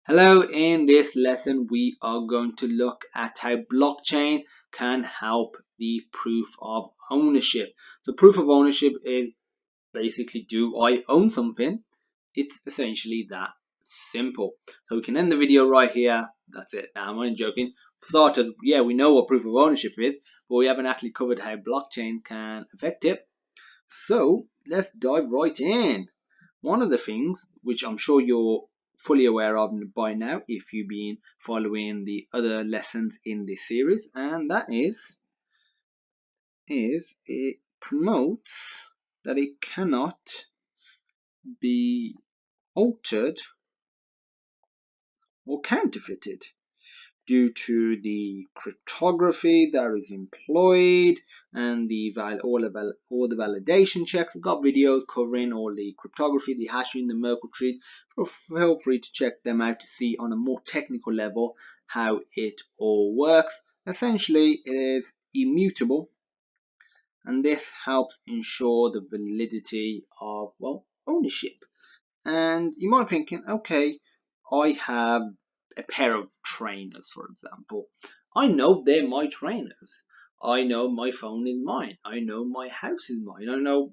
Hello, in this lesson we are going to look at how blockchain can help the proof of ownership. So proof of ownership is basically, do I own something? It's essentially that simple. So we can end the video right here. That's it. Now I'm only joking. For starters, yeah, we know what proof of ownership is, but we haven't actually covered how blockchain can affect it. So let's dive right in. One of the things which I'm sure you're fully aware of by now if you've been following the other lessons in this series, and that is it promotes that it cannot be altered or counterfeited due to the cryptography that is employed and all the validation checks. I've got videos covering all the cryptography, the hashing, the Merkle trees. So feel free to check them out to see on a more technical level how it all works. Essentially, it is immutable, and this helps ensure the validity of, well, ownership. And you might be thinking, okay, I have a pair of trainers, for example. I know they're my trainers. I know my phone is mine. I know my house is mine. I know,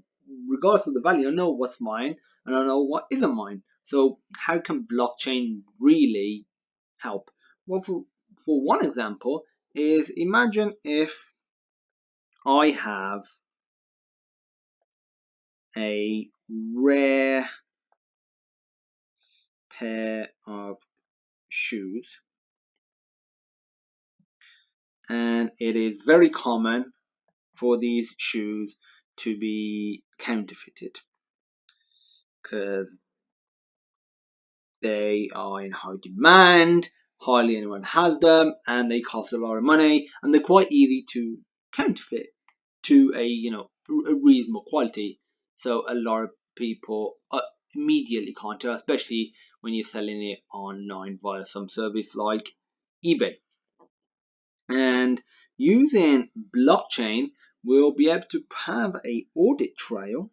regardless of the value, I know what's mine and I know what isn't mine. So how can blockchain really help? Well, for one example is, imagine if I have a rare pair of shoes, and it is very common for these shoes to be counterfeited because they are in high demand, hardly anyone has them, and they cost a lot of money, and they're quite easy to counterfeit to a reasonable quality. So a lot of people immediately can't tell, especially when you're selling it online via some service like eBay. And using blockchain, we'll be able to have a audit trail.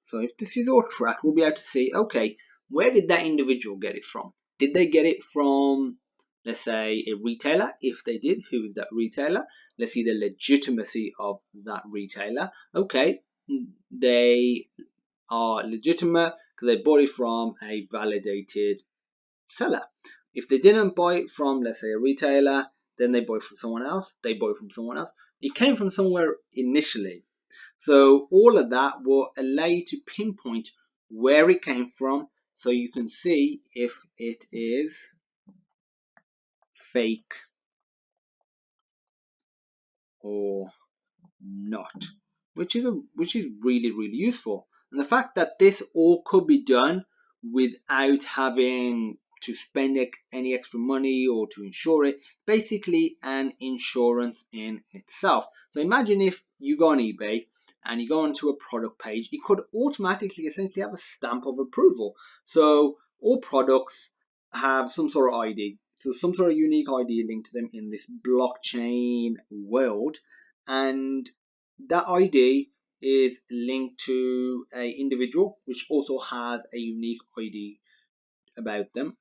So if this is all tracked, we'll be able to see, okay, where did that individual get it from? Did they get it from, let's say, a retailer? If they did, who is that retailer? Let's see the legitimacy of that retailer. Okay, they are legitimate because they bought it from a validated seller. If they didn't buy it from, let's say, a retailer, then they bought it from someone else. They bought it from someone else. It came from somewhere initially. So all of that will allow you to pinpoint where it came from, so you can see if it is fake or not, which is really useful. And the fact that this all could be done without having to spend any extra money or to insure it, basically an insurance in itself. So imagine if you go on eBay and you go onto a product page, it could automatically essentially have a stamp of approval. So all products have some sort of ID, so some sort of unique ID linked to them in this blockchain world, and that ID is linked to a individual which also has a unique ID about them,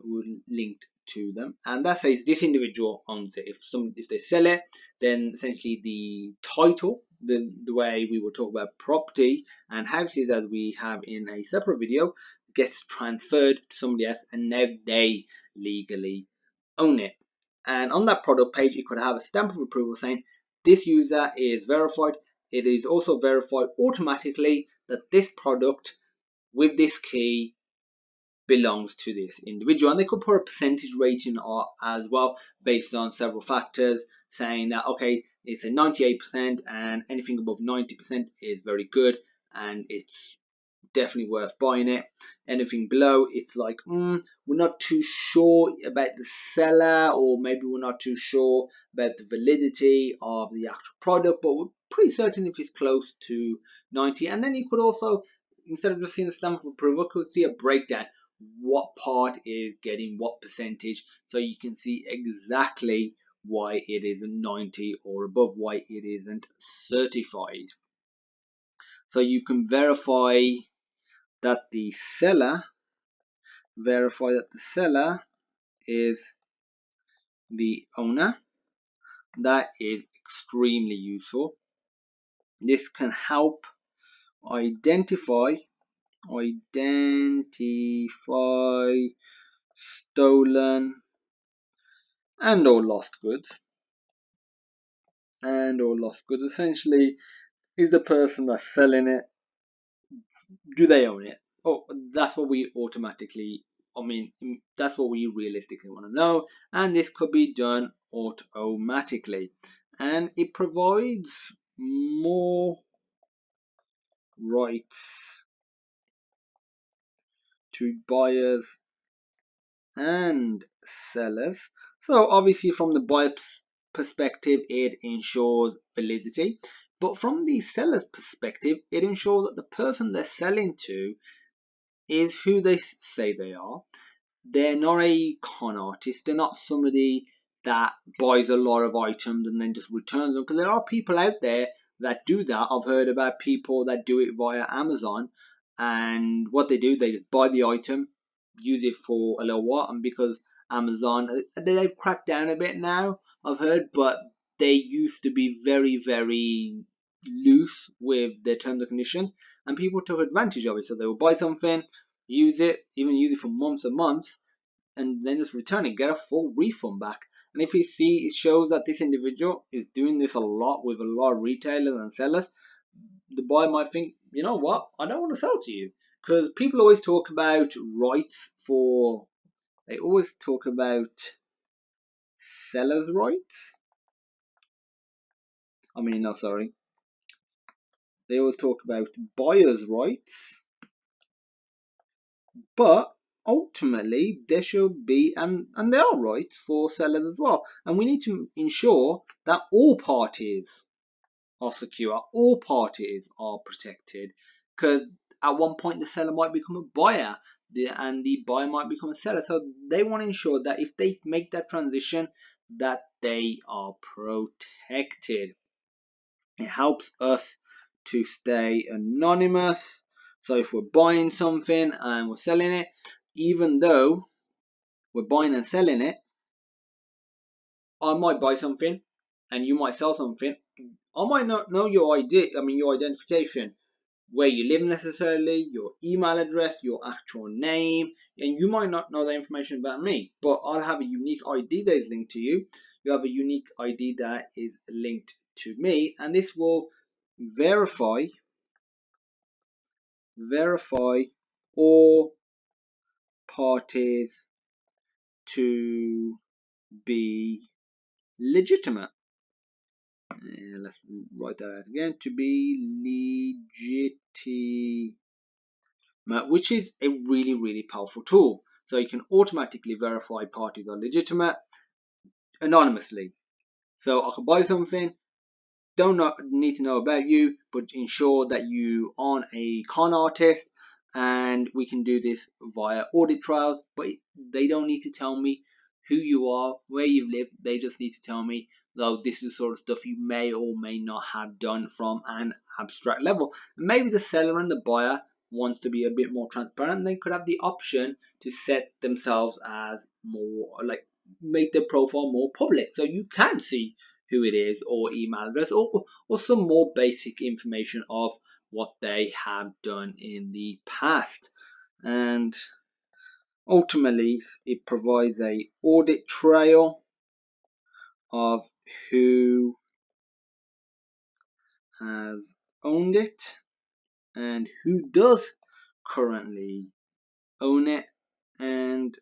linked to them, and that says this individual owns it. If they sell it, then essentially the title, the way we will talk about property and houses as we have in a separate video, gets transferred to somebody else, and now they legally own it. And on that product page, it could have a stamp of approval saying this user is verified. It is also verified automatically that this product with this key belongs to this individual. And they could put a percentage rating as well based on several factors, saying that, okay, it's a 98% and anything above 90% is very good and it's definitely worth buying it. Anything below, it's like, we're not too sure about the seller, or maybe we're not too sure about the validity of the actual product, but we're pretty certain if it's close to 90. And then you could also, instead of just seeing the stamp of approval, could see a breakdown, what part is getting what percentage, so you can see exactly why it is a 90 or above, why it isn't certified. So you can verify that the seller verify that the seller is the owner. That is extremely useful. This can help identify stolen and or lost goods. Essentially, is the person that's selling it, do they own it? Oh, that's what we that's what we realistically want to know, and this could be done automatically, and it provides more rights to buyers and sellers. So obviously from the buyer's perspective, it ensures validity, but from the seller's perspective, it ensures that the person they're selling to is who they say they are. They're not a con artist. They're not somebody that buys a lot of items and then just returns them, because there are people out there that do that. I've heard about people that do it via Amazon, and what they do, they just buy the item, use it for a little while, and because Amazon, they've cracked down a bit now, I've heard, but they used to be very, very loose with their terms and conditions, and people took advantage of it. So they would buy something, use it for months and months, and then just return it, get a full refund back. And if you see, it shows that this individual is doing this a lot with a lot of retailers and sellers. The buyer might think, you know what, I don't want to sell to you, because people always talk about they always talk about sellers' rights. They always talk about buyers' rights, but ultimately there should be, and there are rights for sellers as well, and we need to ensure that all parties are secure, all parties are protected, because at one point the seller might become a buyer and the buyer might become a seller, so they want to ensure that if they make that transition, that they are protected. It helps us to stay anonymous. So if we're buying something and we're selling it, even though we're buying and selling it, I might buy something and you might sell something. I might not know your identification, where you live necessarily, your email address, your actual name, and you might not know that information about me, but I'll have a unique ID that is linked to you. You have a unique ID that is linked to me, and this will verify all parties to be legitimate. Let's write that out again. To be legitimate, which is a really, really powerful tool. So you can automatically verify parties are legitimate anonymously. So I can buy something, don't need to know about you, but ensure that you aren't a con artist, and we can do this via audit trails, but they don't need to tell me who you are, where you've lived. They just need to tell me, though, this is the sort of stuff you may or may not have done from an abstract level. Maybe the seller and the buyer wants to be a bit more transparent. They could have the option to set themselves as more, like, make their profile more public, so you can see who it is, or email address, or some more basic information of what they have done in the past. And ultimately, it provides a audit trail of who has owned it and who does currently own it, and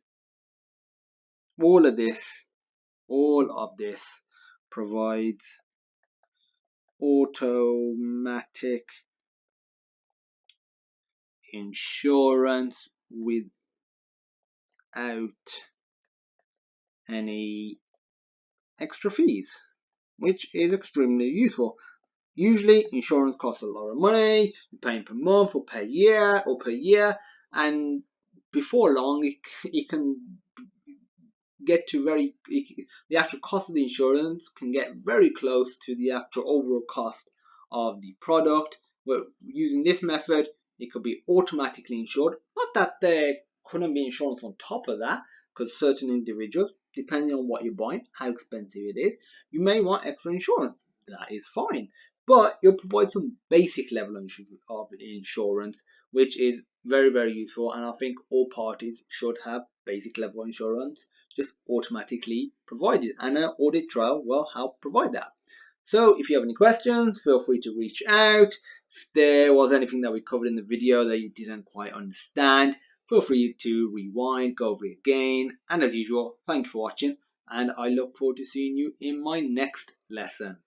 all of this provides automatic insurance without any extra fees, which is extremely useful. Usually insurance costs a lot of money. You're paying per month or per year, and before long it can get to the actual cost of the insurance can get very close to the actual overall cost of the product. But using this method, it could be automatically insured. Not that they're couldn't be insurance on top of that, because certain individuals, depending on what you're buying, how expensive it is, you may want extra insurance. That is fine. But you'll provide some basic level of insurance, which is very, very useful. And I think all parties should have basic level insurance just automatically provided. And an audit trail will help provide that. So if you have any questions, feel free to reach out. If there was anything that we covered in the video that you didn't quite understand, feel free to rewind, go over it again. And as usual, thank you for watching, and I look forward to seeing you in my next lesson.